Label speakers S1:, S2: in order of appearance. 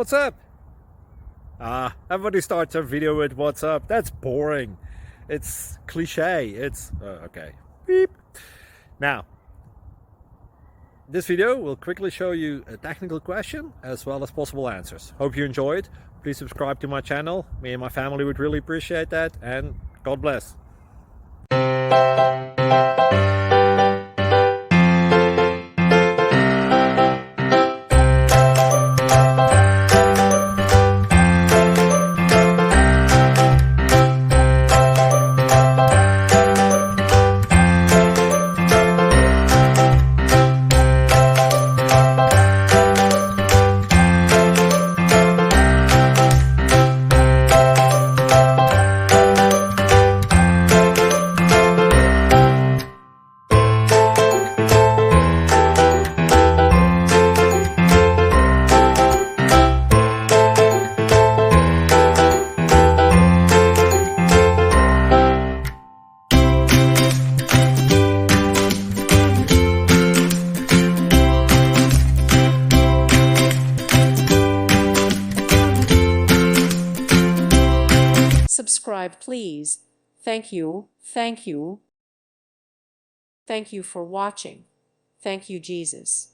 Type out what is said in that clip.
S1: What's up? Everybody starts their video with what's up. That's boring. It's cliche. It's okay. Beep. Now, this video will quickly show you a technical question as well as possible answers. Hope you enjoy it. Please subscribe to my channel. Me and my family would really appreciate that, and God bless.
S2: Subscribe, please. Thank you. Thank you. Thank you for watching. Thank you, Jesus.